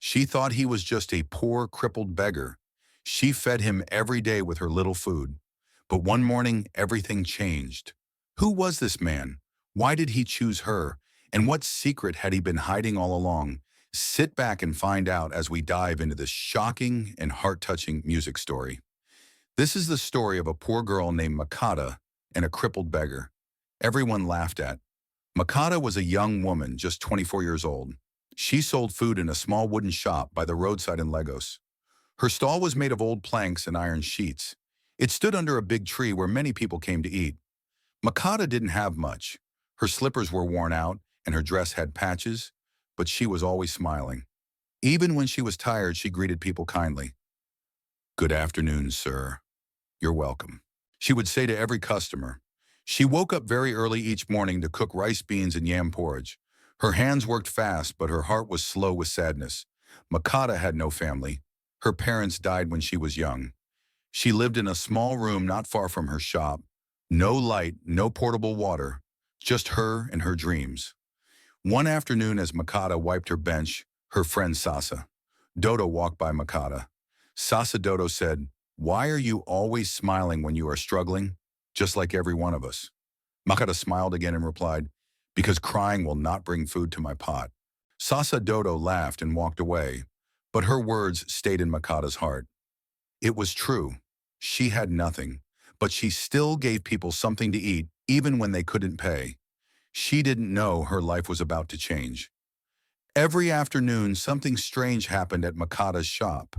She thought he was just a poor, crippled beggar. She fed him every day with her little food. But one morning, everything changed. Who was this man? Why did he choose her? And what secret had he been hiding all along? Sit back and find out as we dive into this shocking and heart-touching music story. This is the story of a poor girl named Makata and a crippled beggar. Everyone laughed at. Makata was a young woman, just 24 years old. She sold food in a small wooden shop by the roadside in Lagos. Her stall was made of old planks and iron sheets. It stood under a big tree where many people came to eat. Makata didn't have much. Her slippers were worn out and her dress had patches, but she was always smiling. Even when she was tired, she greeted people kindly. "Good afternoon, sir. You're welcome," she would say to every customer. She woke up very early each morning to cook rice, beans, and yam porridge. Her hands worked fast, but her heart was slow with sadness. Makata had no family. Her parents died when she was young. She lived in a small room not far from her shop. No light, no portable water, just her and her dreams. One afternoon as Makata wiped her bench, her friend Sasa Dodo walked by Makata. Sasa Dodo said, "Why are you always smiling when you are struggling? Just like every one of us." Makata smiled again and replied, "Because crying will not bring food to my pot." Sasa Dodo laughed and walked away, but her words stayed in Makata's heart. It was true. She had nothing, but she still gave people something to eat, even when they couldn't pay. She didn't know her life was about to change. Every afternoon, something strange happened at Makata's shop.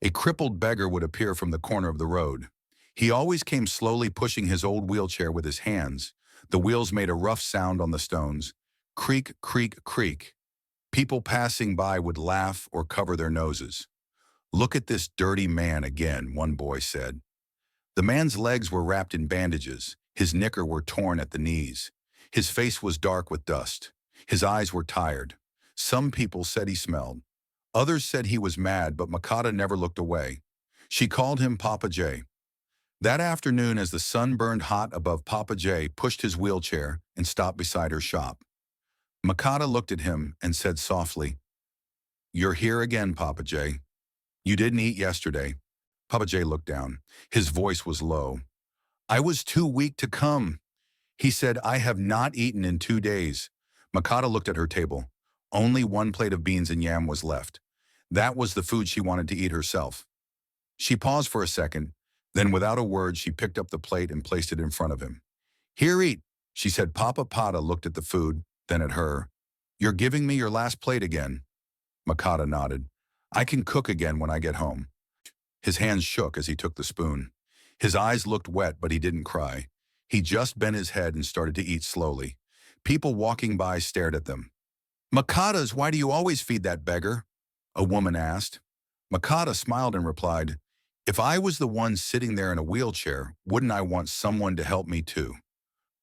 A crippled beggar would appear from the corner of the road. He always came slowly, pushing his old wheelchair with his hands. The wheels made a rough sound on the stones. Creak, creak, creak. People passing by would laugh or cover their noses. "Look at this dirty man again," one boy said. The man's legs were wrapped in bandages. His knickers were torn at the knees. His face was dark with dust. His eyes were tired. Some people said he smelled. Others said he was mad, but Makata never looked away. She called him Papa J. That afternoon, as the sun burned hot above, Papa J pushed his wheelchair and stopped beside her shop. Makata looked at him and said softly, "You're here again, Papa J. You didn't eat yesterday." Papa J looked down. His voice was low. "I was too weak to come." He said, "I have not eaten in 2 days." Makata looked at her table. Only one plate of beans and yam was left. That was the food she wanted to eat herself. She paused for a second, then without a word she picked up the plate and placed it in front of him. "Here, eat," she said. Papa Pata looked at the food, then at her. "You're giving me your last plate again?" Makata nodded. "I can cook again when I get home." His hands shook as he took the spoon. His eyes looked wet, but he didn't cry. He just bent his head and started to eat slowly. People walking by stared at them. "Makatas, why do you always feed that beggar?" a woman asked. Makata smiled and replied, "If I was the one sitting there in a wheelchair, wouldn't I want someone to help me too?"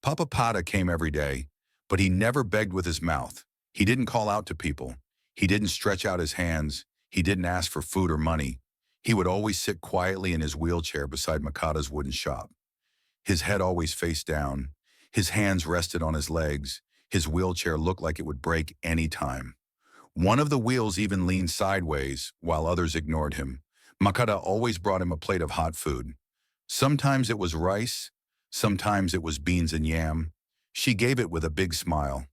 Papa Pata came every day, but he never begged with his mouth. He didn't call out to people. He didn't stretch out his hands. He didn't ask for food or money. He would always sit quietly in his wheelchair beside Makata's wooden shop. His head always faced down. His hands rested on his legs. His wheelchair looked like it would break any time. One of the wheels even leaned sideways, while others ignored him. Makata always brought him a plate of hot food. Sometimes it was rice, sometimes it was beans and yam. She gave it with a big smile.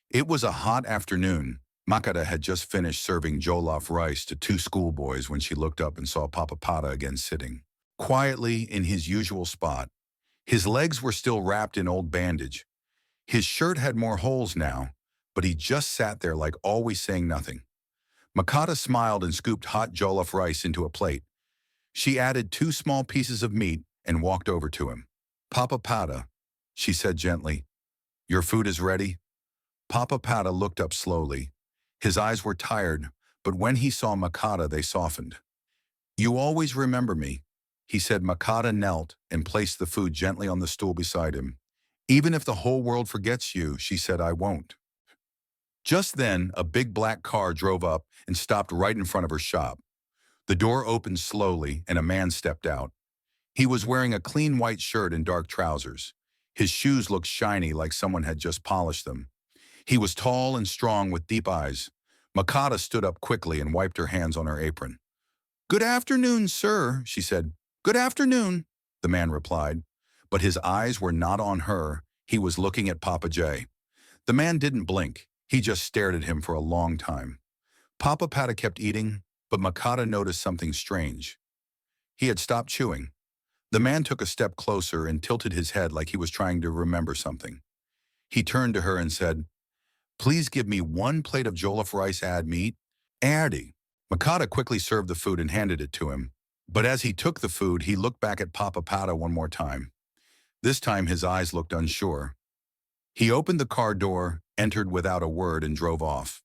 It was a hot afternoon. Makata had just finished serving jollof rice to 2 schoolboys when she looked up and saw Papa Pata again sitting quietly in his usual spot. His legs were still wrapped in old bandage. His shirt had more holes now, but he just sat there like always saying nothing. Makata smiled and scooped hot jollof rice into a plate. She added 2 small pieces of meat and walked over to him. "Papa Pata," she said gently, "your food is ready?" Papa Pata looked up slowly. His eyes were tired, but when he saw Makata, they softened. "You always remember me," he said. Makata knelt and placed the food gently on the stool beside him. "Even if the whole world forgets you," she said, "I won't." Just then, a big black car drove up and stopped right in front of her shop. The door opened slowly and a man stepped out. He was wearing a clean white shirt and dark trousers. His shoes looked shiny like someone had just polished them. He was tall and strong with deep eyes. Makata stood up quickly and wiped her hands on her apron. "Good afternoon, sir," she said. "Good afternoon," the man replied. But his eyes were not on her. He was looking at Papa J. The man didn't blink. He just stared at him for a long time. Papa Pata kept eating, but Makata noticed something strange. He had stopped chewing. The man took a step closer and tilted his head like he was trying to remember something. He turned to her and said, "Please give me 1 plate of jollof rice add meat." Addy. Makata quickly served the food and handed it to him. But as he took the food, he looked back at Papa Pata one more time. This time his eyes looked unsure. He opened the car door, entered without a word, and drove off.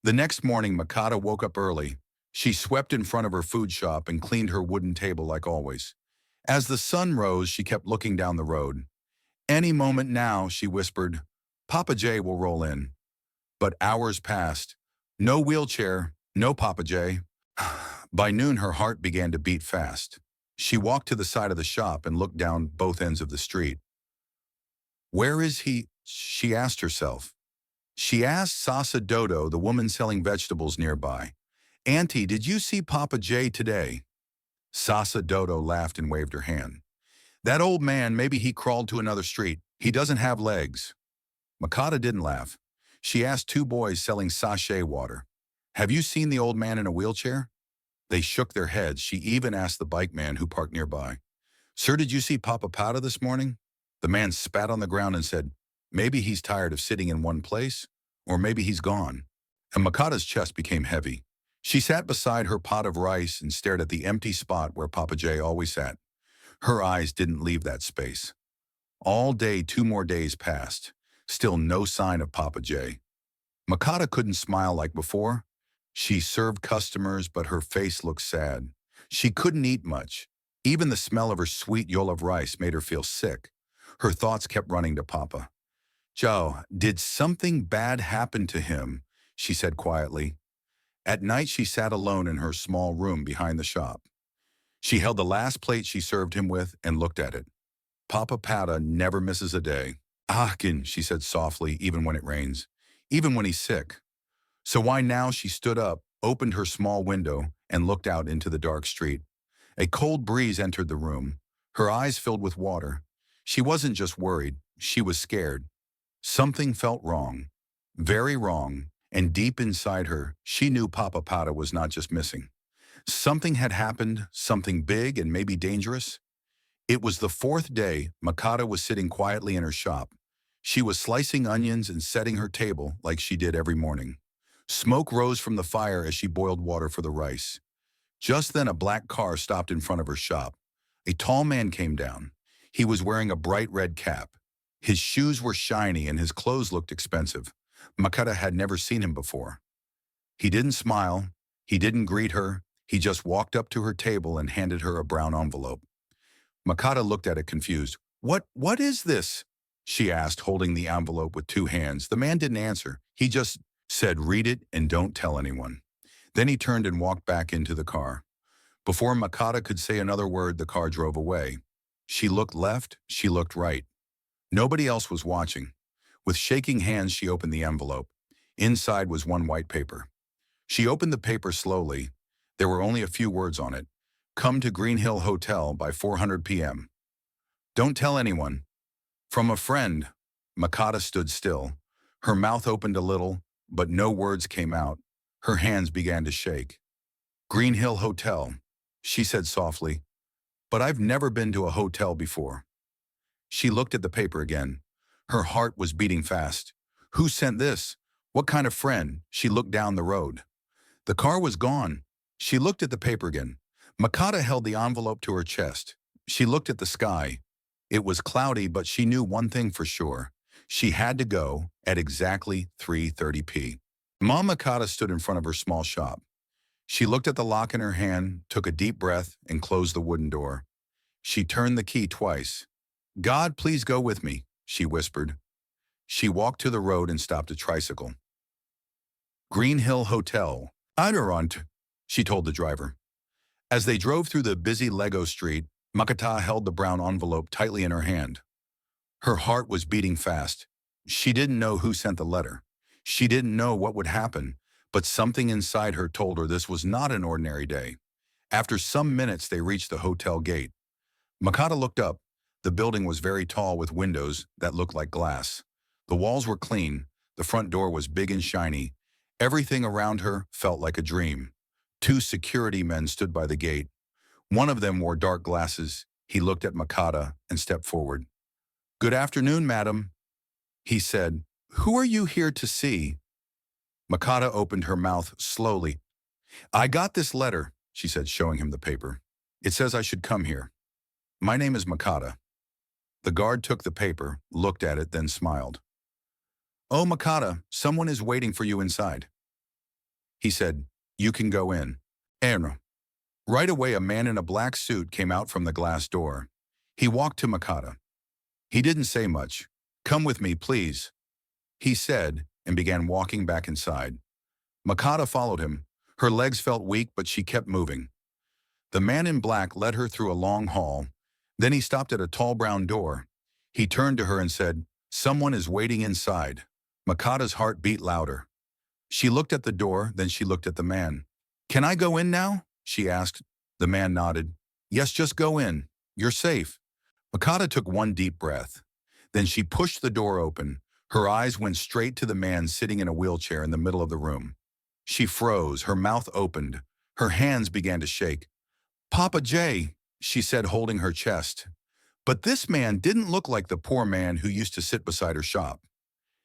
The next morning, Makata woke up early. She swept in front of her food shop and cleaned her wooden table like always. As the sun rose, she kept looking down the road. "Any moment now," she whispered. "Papa J will roll in." But hours passed. No wheelchair, no Papa J. By noon, her heart began to beat fast. She walked to the side of the shop and looked down both ends of the street. "Where is he?" she asked herself. She asked Sasa Dodo, the woman selling vegetables nearby. "Auntie, did you see Papa J today?" Sasa Dodo laughed and waved her hand. "That old man, maybe he crawled to another street. He doesn't have legs." Makata didn't laugh. She asked 2 boys selling sachet water, "Have you seen the old man in a wheelchair?" They shook their heads. She even asked the bike man who parked nearby, "Sir, did you see Papa Pata this morning?" The man spat on the ground and said, "Maybe he's tired of sitting in one place, or maybe he's gone." And Makata's chest became heavy. She sat beside her pot of rice and stared at the empty spot where Papa J always sat. Her eyes didn't leave that space. All day, 2 more days passed. Still no sign of Papa J. Makata couldn't smile like before. She served customers, but her face looked sad. She couldn't eat much. Even the smell of her sweet jollof rice made her feel sick. Her thoughts kept running to Papa. "Joe, did something bad happen to him?" she said quietly. At night, she sat alone in her small room behind the shop. She held the last plate she served him with and looked at it. Papa Pata never misses a day. "Ahkin," she said softly, even when it rains, even when he's sick. So why now? She stood up, opened her small window, and looked out into the dark street. A cold breeze entered the room. Her eyes filled with water. She wasn't just worried, she was scared. Something felt wrong, very wrong, and deep inside her, she knew Papa Pata was not just missing. Something had happened, something big and maybe dangerous. It was the 4th day. Makata was sitting quietly in her shop. She was slicing onions and setting her table like she did every morning. Smoke rose from the fire as she boiled water for the rice. Just then a black car stopped in front of her shop. A tall man came down. He was wearing a bright red cap. His shoes were shiny and his clothes looked expensive. Makata had never seen him before. He didn't smile. He didn't greet her. He just walked up to her table and handed her a brown envelope. Makata looked at it confused. What is this?" she asked, holding the envelope with 2 hands. The man didn't answer. He just said, "Read it and don't tell anyone." Then he turned and walked back into the car. Before Makata could say another word, the car drove away. She looked left, she looked right. Nobody else was watching. With shaking hands, she opened the envelope. Inside was 1 white paper. She opened the paper slowly. There were only a few words on it. "Come to Green Hill Hotel by 400 p.m. Don't tell anyone. From a friend." Makata stood still. Her mouth opened a little, but no words came out. Her hands began to shake. "Green Hill Hotel," she said softly. "But I've never been to a hotel before." She looked at the paper again. Her heart was beating fast. Who sent this? What kind of friend? She looked down the road. The car was gone. She looked at the paper again. Makata held the envelope to her chest. She looked at the sky. It was cloudy, but she knew one thing for sure. She had to go at exactly 3:30 p.m. Mom Makata stood in front of her small shop. She looked at the lock in her hand, took a deep breath, and closed the wooden door. She turned the key twice. "God, please go with me," she whispered. She walked to the road and stopped a tricycle. "Green Hill Hotel. Ideront," she told the driver. As they drove through the busy Lego street, Makata held the brown envelope tightly in her hand. Her heart was beating fast. She didn't know who sent the letter. She didn't know what would happen, But something inside her told her this was not an ordinary day. After some minutes, they reached the hotel gate. Makata looked up. The building was very tall with windows that looked like glass. The walls were clean. The front door was big and shiny. Everything around her felt like a dream. Two security men stood by the gate. One of them wore dark glasses. He looked at Makata and stepped forward. "Good afternoon, madam," he said. "Who are you here to see?" Makata opened her mouth slowly. "I got this letter," she said, showing him the paper. "It says I should come here. My name is Makata." The guard took the paper, looked at it, then smiled. "Oh, Makata, someone is waiting for you inside." He said, "You can go in." And right away, a man in a black suit came out from the glass door. He walked to Makata. He didn't say much. "Come with me, please," he said, and began walking back inside. Makata followed him. Her legs felt weak, but she kept moving. The man in black led her through a long hall. Then he stopped at a tall brown door. He turned to her and said, "Someone is waiting inside." Makata's heart beat louder. She looked at the door, then she looked at the man. "Can I go in now?" she asked. The man nodded. "Yes, just go in. You're safe." Makata took one deep breath. Then she pushed the door open. Her eyes went straight to the man sitting in a wheelchair in the middle of the room. She froze, her mouth opened. Her hands began to shake. "Papa J," she said, holding her chest. But this man didn't look like the poor man who used to sit beside her shop.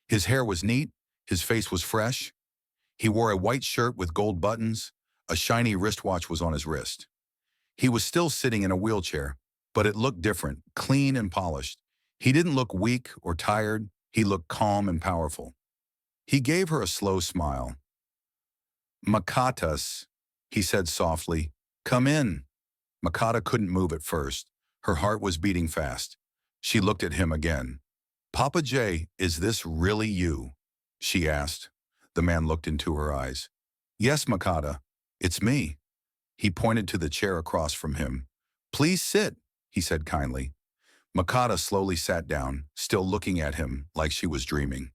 His hair was neat, his face was fresh. He wore a white shirt with gold buttons. A shiny wristwatch was on his wrist. He was still sitting in a wheelchair, but it looked different, clean and polished. He didn't look weak or tired. He looked calm and powerful. He gave her a slow smile. "Makatas," he said softly. "Come in." Makata couldn't move at first. Her heart was beating fast. She looked at him again. "Papa J, is this really you?" she asked. The man looked into her eyes. "Yes, Makata, it's me." He pointed to the chair across from him. "Please sit," he said kindly. Makata slowly sat down, still looking at him like she was dreaming.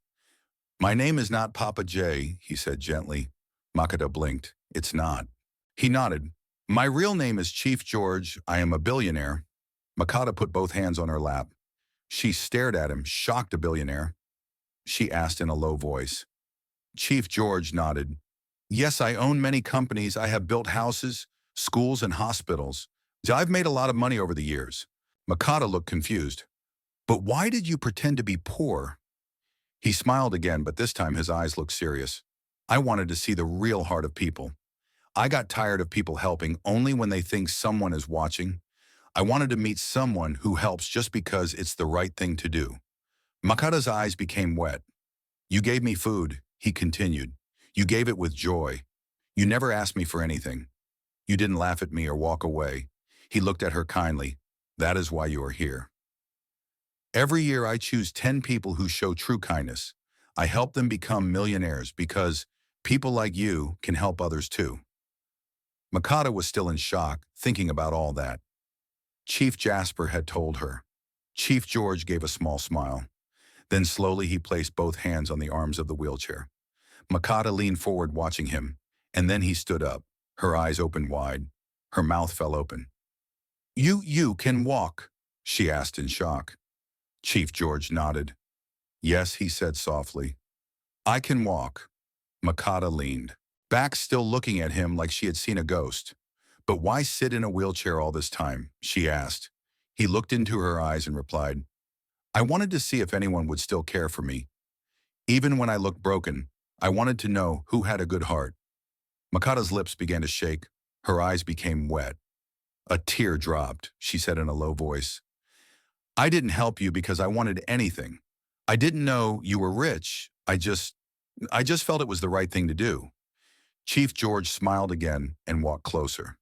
"My name is not Papa J," he said gently. Makata blinked. "It's not." He nodded. "My real name is Chief George. I am a billionaire." Makata put both hands on her lap. She stared at him, shocked. "A billionaire?" she asked in a low voice. Chief George nodded. "Yes, I own many companies. I have built houses, schools, and hospitals. I've made a lot of money over the years." Makata looked confused. "But why did you pretend to be poor?" He smiled again, but this time his eyes looked serious. "I wanted to see the real heart of people. I got tired of people helping only when they think someone is watching. I wanted to meet someone who helps just because it's the right thing to do." Makata's eyes became wet. "You gave me food," he continued. "You gave it with joy. You never asked me for anything. You didn't laugh at me or walk away." He looked at her kindly. "That is why you are here. Every year I choose 10 people who show true kindness. I help them become millionaires because people like you can help others too." Makata was still in shock, thinking about all that Chief Jasper had told her. Chief George gave a small smile. Then slowly he placed both hands on the arms of the wheelchair. Makata leaned forward watching him, and then he stood up. Her eyes opened wide. Her mouth fell open. You can walk?" she asked in shock. Chief George nodded. "Yes," he said softly. "I can walk." Makata leaned back, still looking at him like she had seen a ghost. "But why sit in a wheelchair all this time?" she asked. He looked into her eyes and replied, "I wanted to see if anyone would still care for me. Even when I looked broken, I wanted to know who had a good heart." Makata's lips began to shake. Her eyes became wet. A tear dropped. She said in a low voice, "I didn't help you because I wanted anything. I didn't know you were rich. I just felt it was the right thing to do." Chief George smiled again and walked closer.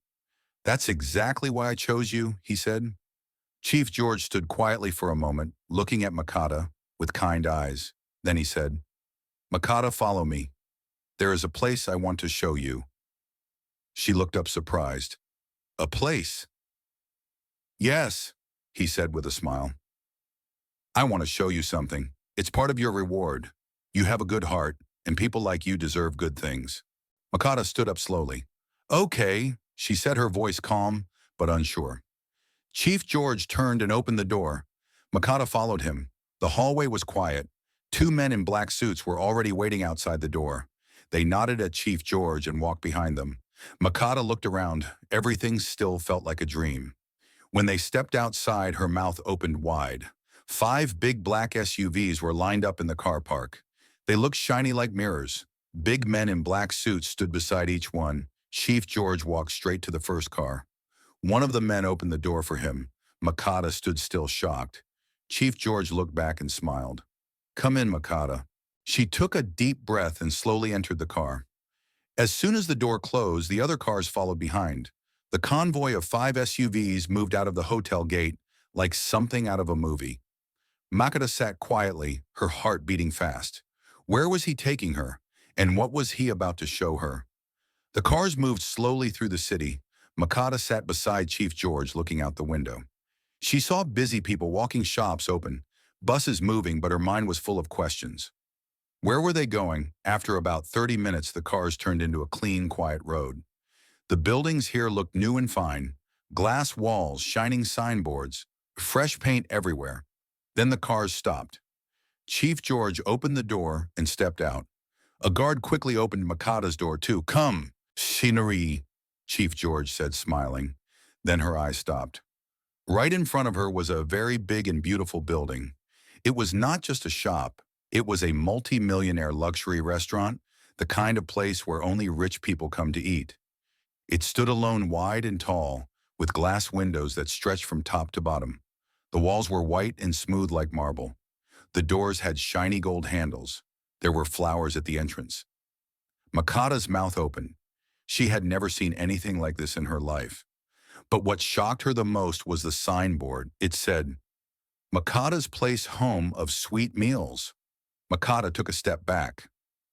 "That's exactly why I chose you," he said. Chief George stood quietly for a moment, looking at Makata with kind eyes. Then he said, "Makata, follow me. There is a place I want to show you." She looked up surprised. "A place?" "Yes," he said with a smile. "I want to show you something. It's part of your reward. You have a good heart, and people like you deserve good things." Makata stood up slowly. Okay, she said, her voice calm but unsure. Chief George turned and opened the door. Makata followed him. The hallway was quiet. Two men in black suits were already waiting outside the door. They nodded at Chief George and walked behind them. Makata looked around. Everything still felt like a dream. When they stepped outside, her mouth opened wide. 5 big black SUVs were lined up in the car park. They looked shiny like mirrors. Big men in black suits stood beside each one. Chief George walked straight to the first car. One of the men opened the door for him. Makata stood still, shocked. Chief George looked back and smiled. Come in, Makata. She took a deep breath and slowly entered the car. As soon as the door closed, the other cars followed behind. The convoy of 5 SUVs moved out of the hotel gate like something out of a movie. Makata sat quietly, her heart beating fast. Where was he taking her? And what was he about to show her? The cars moved slowly through the city. Makata sat beside Chief George, looking out the window. She saw busy people walking, shops open, buses moving, but her mind was full of questions. Where were they going? After about 30 minutes, the cars turned into a clean, quiet road. The buildings here looked new and fine. Glass walls, shining signboards, fresh paint everywhere. Then the cars stopped. Chief George opened the door and stepped out. A guard quickly opened Makata's door too. Come, Shinari, Chief George said, smiling. Then her eyes stopped. Right in front of her was a very big and beautiful building. It was not just a shop. It was a multi-millionaire luxury restaurant, the kind of place where only rich people come to eat. It stood alone, wide and tall, with glass windows that stretched from top to bottom. The walls were white and smooth like marble. The doors had shiny gold handles. There were flowers at the entrance. Makata's mouth opened. She had never seen anything like this in her life. But what shocked her the most was the signboard. It said, Makata's Place, home of sweet meals. Makata took a step back.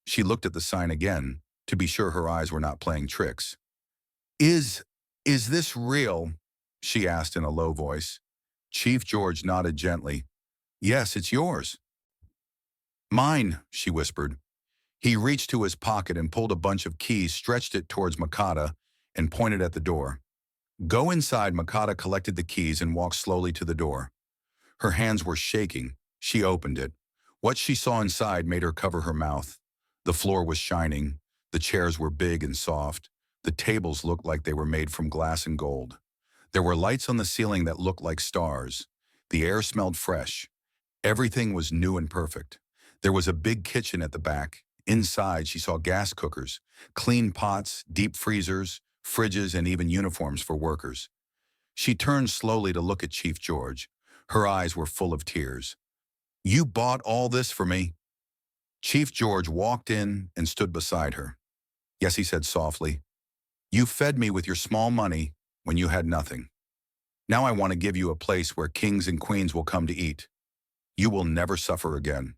She looked at the sign again, to be sure her eyes were not playing tricks. Is this real? She asked in a low voice. Chief George nodded gently. Yes, it's yours. Mine, she whispered. He reached to his pocket and pulled a bunch of keys, stretched it towards Makata, and pointed at the door. Go inside. Makata collected the keys and walked slowly to the door. Her hands were shaking. She opened it. What she saw inside made her cover her mouth. The floor was shining. The chairs were big and soft. The tables looked like they were made from glass and gold. There were lights on the ceiling that looked like stars. The air smelled fresh. Everything was new and perfect. There was a big kitchen at the back. Inside, she saw gas cookers, clean pots, deep freezers, fridges, and even uniforms for workers. She turned slowly to look at Chief George. Her eyes were full of tears. You bought all this for me? Chief George walked in and stood beside her. Yes, he said softly. You fed me with your small money when you had nothing. Now I want to give you a place where kings and queens will come to eat. You will never suffer again.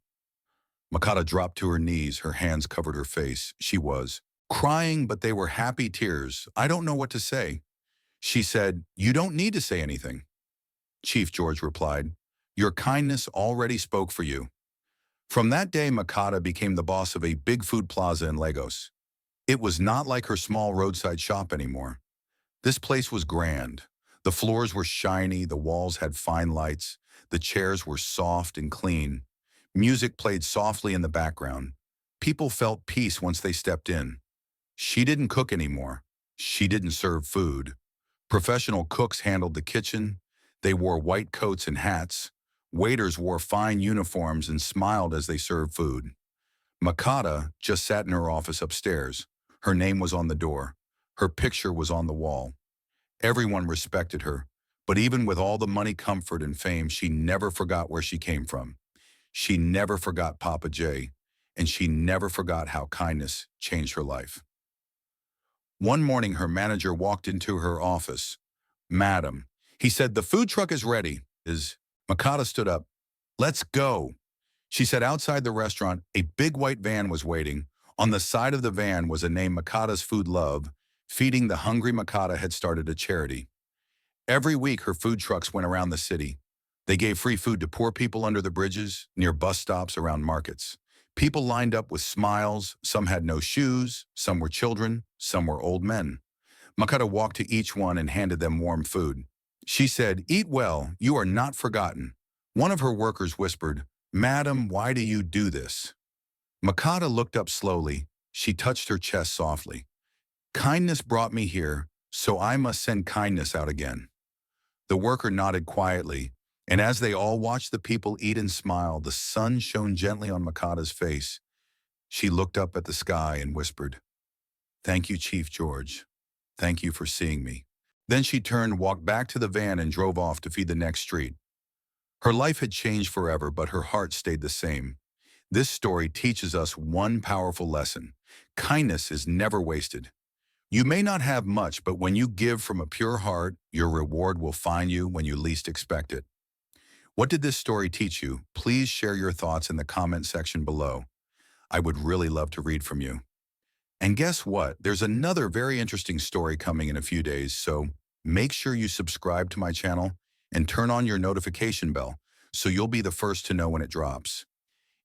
Makata dropped to her knees. Her hands covered her face. She was crying, but they were happy tears. I don't know what to say. She said, you don't need to say anything. Chief George replied, your kindness already spoke for you. From that day, Makata became the boss of a big food plaza in Lagos. It was not like her small roadside shop anymore. This place was grand. The floors were shiny, the walls had fine lights, the chairs were soft and clean. Music played softly in the background. People felt peace once they stepped in. She didn't cook anymore. She didn't serve food. Professional cooks handled the kitchen. They wore white coats and hats. Waiters wore fine uniforms and smiled as they served food. Makata just sat in her office upstairs. Her name was on the door. Her picture was on the wall. Everyone respected her, but even with all the money, comfort, and fame, she never forgot where she came from. She never forgot Papa J, and she never forgot how kindness changed her life. One morning, her manager walked into her office. Madam, he said, the food truck is ready. Makata stood up. Let's go. She said outside the restaurant, a big white van was waiting. On the side of the van was a name, Makata's Food Love. Feeding the hungry, Makata had started a charity. Every week, her food trucks went around the city. They gave free food to poor people under the bridges, near bus stops, around markets. People lined up with smiles. Some had no shoes. Some were children. Some were old men. Makata walked to each one and handed them warm food. She said, "Eat well, you are not forgotten." One of her workers whispered, "Madam, why do you do this?" Makata looked up slowly. She touched her chest softly. "Kindness brought me here, so I must send kindness out again." The worker nodded quietly, and as they all watched the people eat and smile, the sun shone gently on Makata's face. She looked up at the sky and whispered, "Thank you, Chief George. Thank you for seeing me." Then she turned, walked back to the van, and drove off to feed the next street. Her life had changed forever, but her heart stayed the same. This story teaches us one powerful lesson. Kindness is never wasted. You may not have much, but when you give from a pure heart, your reward will find you when you least expect it. What did this story teach you? Please share your thoughts in the comment section below. I would really love to read from you. And guess what? There's another very interesting story coming in a few days, so make sure you subscribe to my channel and turn on your notification bell so you'll be the first to know when it drops.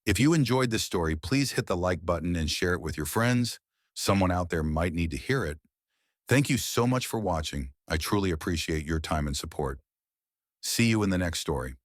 If you enjoyed this story, please hit the like button and share it with your friends. Someone out there might need to hear it. Thank you so much for watching. I truly appreciate your time and support. See you in the next story.